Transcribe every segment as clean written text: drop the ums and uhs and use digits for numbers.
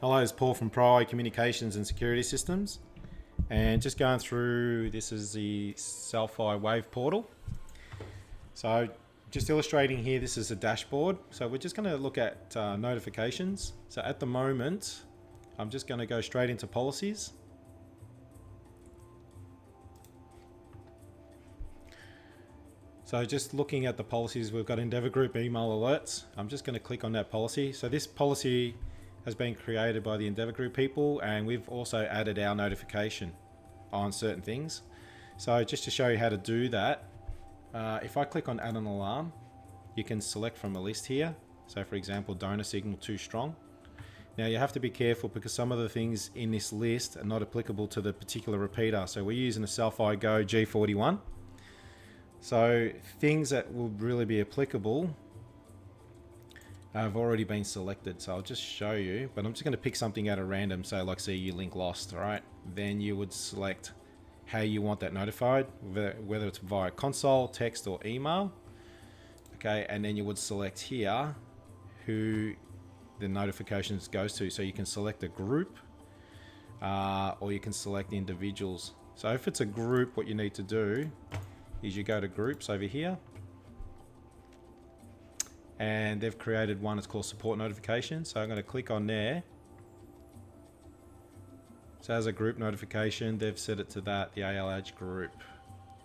Hello, it's Paul from Cel-Fi Communications and Security Systems, and just going through, this is the Cel-Fi Wave Portal. So just illustrating here, this is a dashboard. So we're just going to look at notifications. So at the moment, I'm just going to go straight into policies. So just looking at the policies, we've got Endeavour Group email alerts. I'm just going to click on that policy. So this policy has been created by the Endeavour Group people, and we've also added our notification on certain things. So just to show you how to do that, if I click on add an alarm, you can select from a list here. So for example, donor signal too strong. Now you have to be careful because some of the things in this list are not applicable to the particular repeater. So we're using a Cel-Fi Go G41. So things that will really be applicable have already been selected. So I'll just show you, but I'm just going to pick something out at random. So like CU link lost, all right? Then you would select how you want that notified, whether it's via console, text, or email. Okay, and then you would select here who the notifications goes to. So you can select a group or you can select individuals. So if it's a group, what you need to do is you go to groups over here, and they've created one, it's called support notification. So I'm going to click on there. So as a group notification, they've set it to that, the ALH group.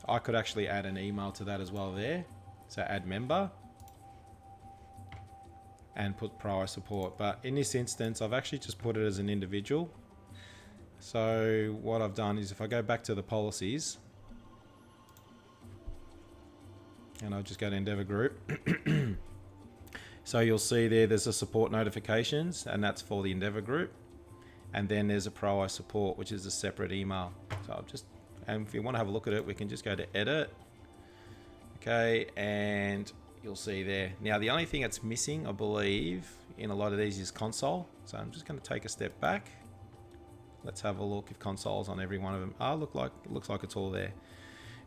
I could actually add an email to that as well there. So add member and put prior support. But in this instance, I've actually just put it as an individual. So what I've done is if I go back to the policies, and I'll just go to Endeavour Group. So you'll see there's a support notifications, and that's for the Endeavour Group. And then there's a prior support, which is a separate email. So I'll just, and if you want to have a look at it, we can just go to edit. Okay, and you'll see there. Now the only thing that's missing, I believe, in a lot of these is console. So I'm just going to take a step back. Let's have a look if console's on every one of them. It looks like it's all there.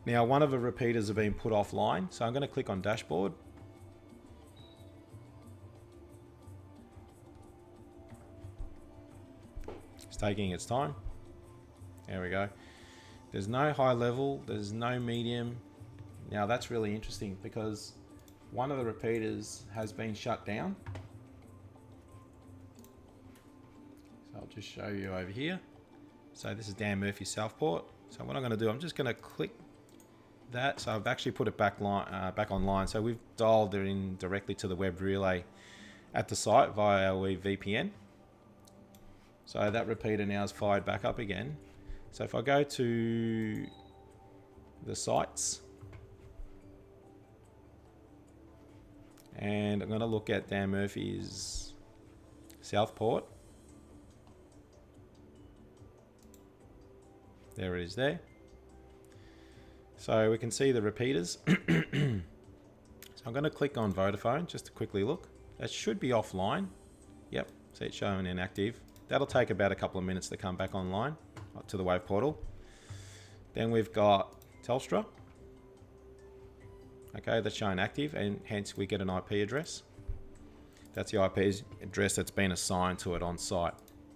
Now one of the repeaters have been put offline, so I'm going to click on dashboard. It's taking its time. There we go. There's no high level, there's no medium. Now that's really interesting because one of the repeaters has been shut down. So I'll just show you over here. So this is Dan Murphy Southport. So what I'm going to do, I'm just going to click that. So I've actually put it back online. So we've dialed it in directly to the web relay at the site via our VPN. So that repeater now is fired back up again. So if I go to the sites, and I'm going to look at Dan Murphy's Southport. There it is there. So we can see the repeaters. So I'm going to click on Vodafone just to quickly look. That should be offline. Yep, see it's showing inactive. That'll take about a couple of minutes to come back online to the Wave Portal. Then we've got Telstra. Okay, that's showing active, and hence we get an IP address. That's the IP address that's been assigned to it on site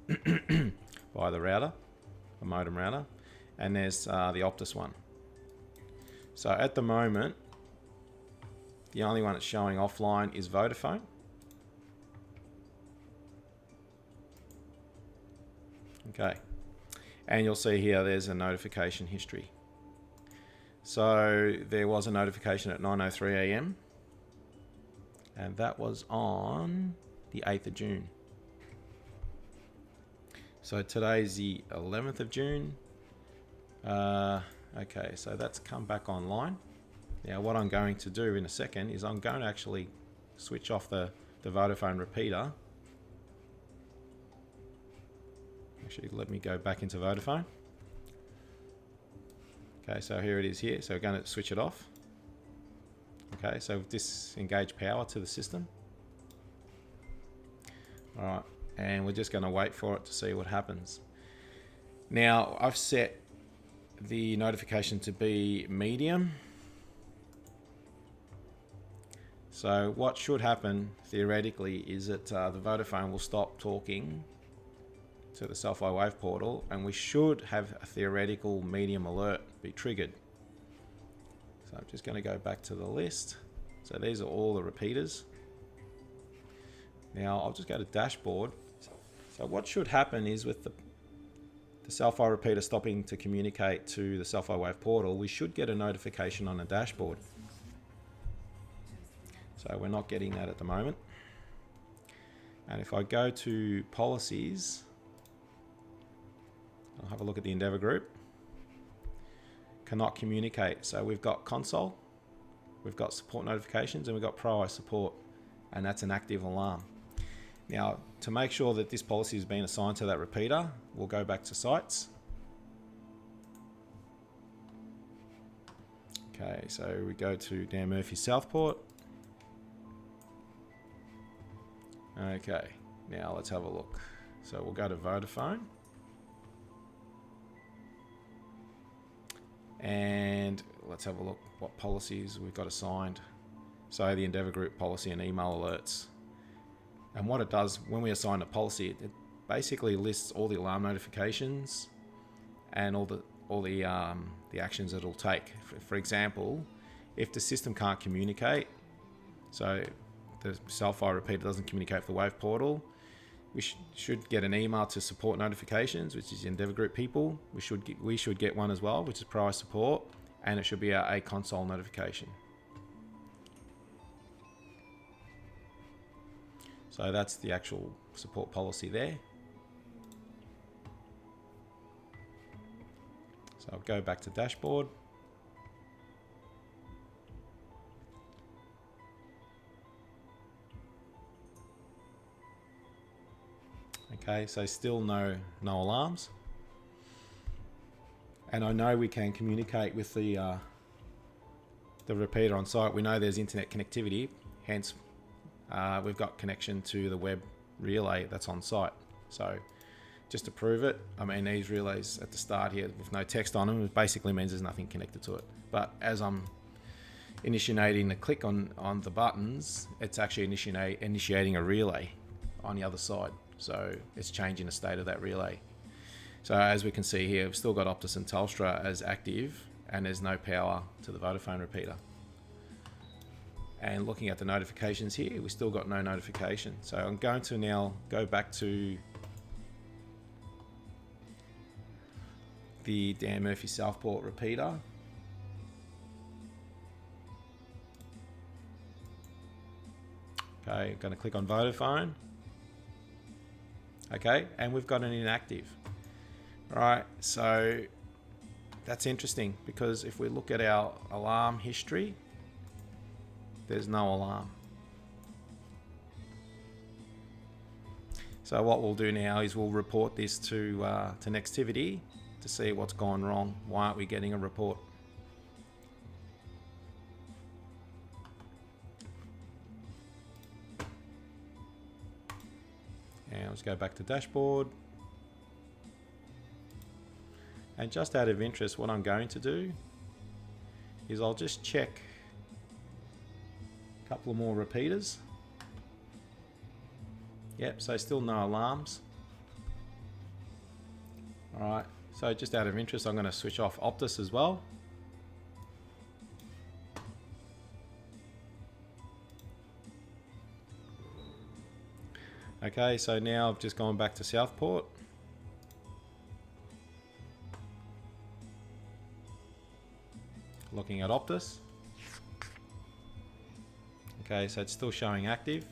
by the router, the modem router. And there's the Optus one. So at the moment, the only one that's showing offline is Vodafone. Okay, and you'll see here there's a notification history. So there was a notification at 9:03 AM, and that was on the 8th of June. So today's the 11th of June. Okay, so that's come back online. Now what I'm going to do in a second is I'm going to actually switch off the Vodafone repeater. Actually, let me go back into Vodafone. Okay, so here it is here. So we're going to switch it off. Okay, so we've disengaged power to the system. All right, and we're just going to wait for it to see what happens. Now, I've set the notification to be medium. So what should happen theoretically is that the Vodafone will stop talking to the Cel-Fi Wave Portal, and we should have a theoretical medium alert be triggered. So I'm just going to go back to the list. So these are all the repeaters. Now I'll just go to dashboard. So what should happen is with the Cel-Fi repeater stopping to communicate to the Cel-Fi Wave Portal, we should get a notification on the dashboard. So we're not getting that at the moment. And if I go to policies, I'll have a look at the Endeavour group. Cannot communicate. So we've got console, we've got support notifications, and we've got prior support, and that's an active alarm. Now, to make sure that this policy has been assigned to that repeater, we'll go back to sites. Okay, so we go to Dan Murphy Southport. Okay, now let's have a look. So we'll go to Vodafone. And let's have a look what policies we've got assigned. So the Endeavour group policy and email alerts. And what it does when we assign a policy, it basically lists all the alarm notifications and all the actions that it'll take. For example, if the system can't communicate, so the Cel-Fi repeater doesn't communicate with the Wave Portal, we should get an email to support notifications, which is the Endeavour group people. We should get one as well, which is prior support, and it should be a console notification. So that's the actual support policy there. So I'll go back to dashboard. Okay, so still no alarms. And I know we can communicate with the repeater on site. We know there's internet connectivity, hence we've got connection to the web relay that's on site. So just to prove it, I mean, these relays at the start here with no text on them, it basically means there's nothing connected to it. But as I'm initiating the click on the buttons, it's actually initiating a relay on the other side. So it's changing the state of that relay. So as we can see here, we've still got Optus and Telstra as active, and there's no power to the Vodafone repeater. And looking at the notifications here, we've still got no notification. So I'm going to now go back to the Dan Murphy Southport repeater. Okay, I'm going to click on Vodafone. Okay, and we've got an inactive. All right, so that's interesting because if we look at our alarm history, there's no alarm. So what we'll do now is we'll report this to Nextivity to see what's gone wrong. Why aren't we getting a report? And let's go back to dashboard. And just out of interest, what I'm going to do is I'll just check a couple of more repeaters. Yep, so still no alarms. All right, so just out of interest, I'm going to switch off Optus as well. Okay, so now I've just gone back to Southport. Looking at Optus. Okay, so it's still showing active.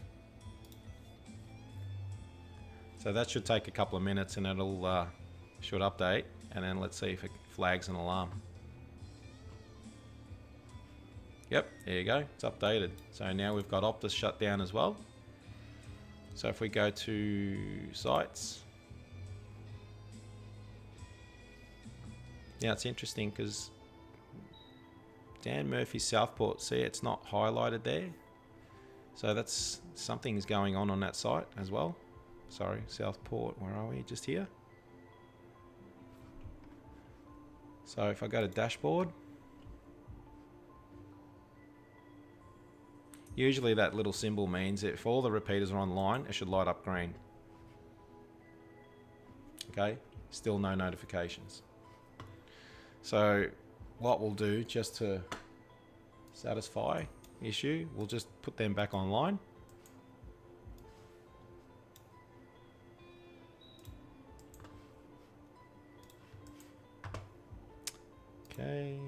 So that should take a couple of minutes and it'll should update, and then let's see if it flags an alarm. Yep, there you go, it's updated. So now we've got Optus shut down as well. So if we go to sites, now it's interesting because Dan Murphy Southport, see it's not highlighted there. So that's something's going on that site as well. Sorry, Southport, where are we? Just here. So if I go to dashboard, usually that little symbol means if all the repeaters are online, it should light up green. Okay, still no notifications. So what we'll do, just to satisfy the issue, we'll just put them back online. Okay,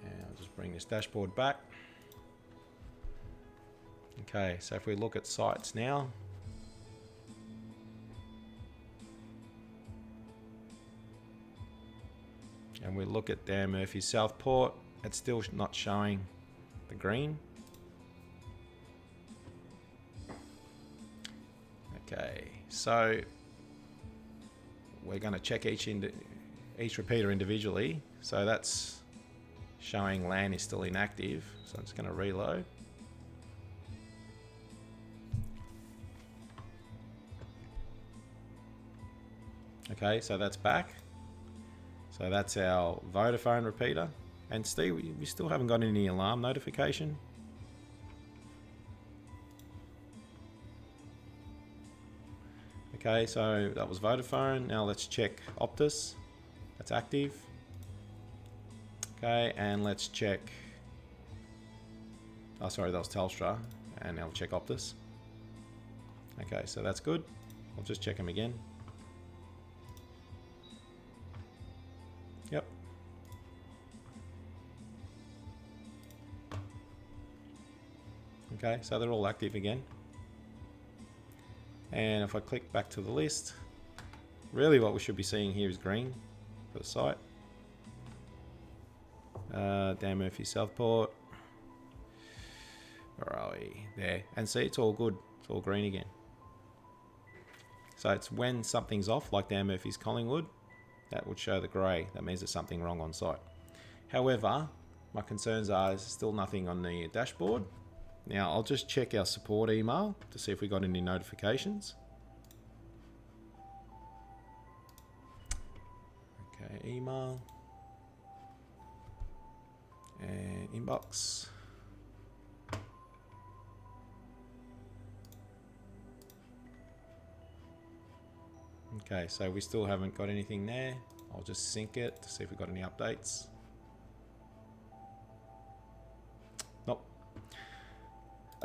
and I'll just bring this dashboard back. Okay, so if we look at sites now, and we look at Dan Murphy Southport, it's still not showing the green. Okay, so we're going to check each repeater individually. So that's showing LAN is still inactive. So I'm just going to reload. Okay, so that's back. So that's our Vodafone repeater. And Steve, we still haven't got any alarm notification. Okay, so that was Vodafone. Now let's check Optus. That's active. Okay, and let's check... Oh, sorry, that was Telstra. And now we'll check Optus. Okay, so that's good. I'll just check them again. Yep. Okay, so they're all active again. And if I click back to the list, really what we should be seeing here is green for the site. Dan Murphy Southport. Where are we? There. And see, it's all good. It's all green again. So it's when something's off, like Dan Murphy's Collingwood, that would show the grey. That means there's something wrong on site. However, my concerns are there's still nothing on the dashboard. Now, I'll just check our support email to see if we got any notifications. Okay, email. And inbox. Okay, so we still haven't got anything there. I'll just sync it to see if we've got any updates. Nope.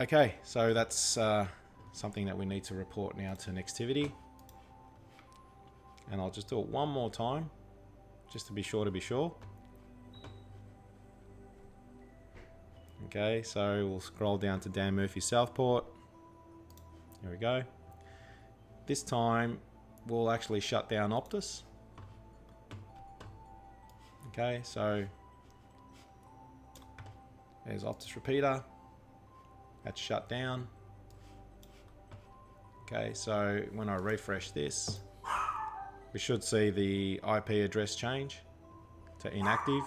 Okay, so that's something that we need to report now to Nextivity. And I'll just do it one more time, just to be sure. Okay, so we'll scroll down to Dan Murphy Southport. Here we go. This time, we'll actually shut down Optus. Okay, so there's Optus repeater. That's shut down. Okay, so when I refresh this, we should see the IP address change to inactive.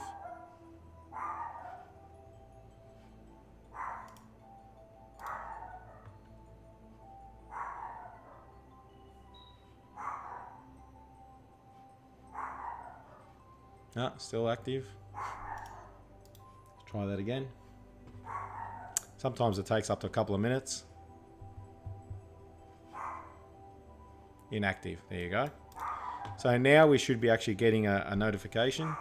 No, still active. Let's try that again. Sometimes it takes up to a couple of minutes. Inactive, there you go. So now we should be actually getting a notification.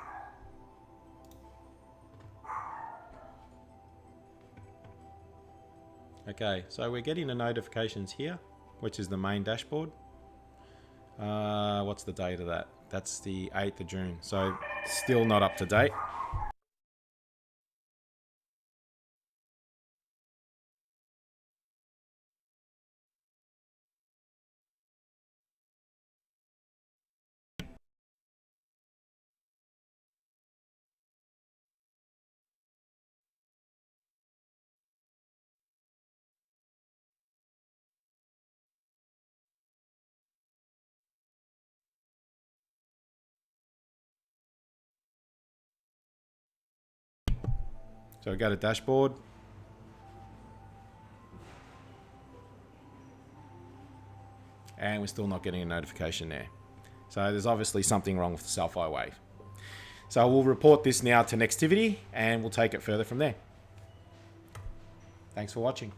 Okay, so we're getting the notifications here, which is the main dashboard. What's the date of that? That's the 8th of June, so still not up to date. So we go to dashboard. And we're still not getting a notification there. So there's obviously something wrong with the Cel-Fi Wave. So we'll report this now to Nextivity and we'll take it further from there. Thanks for watching.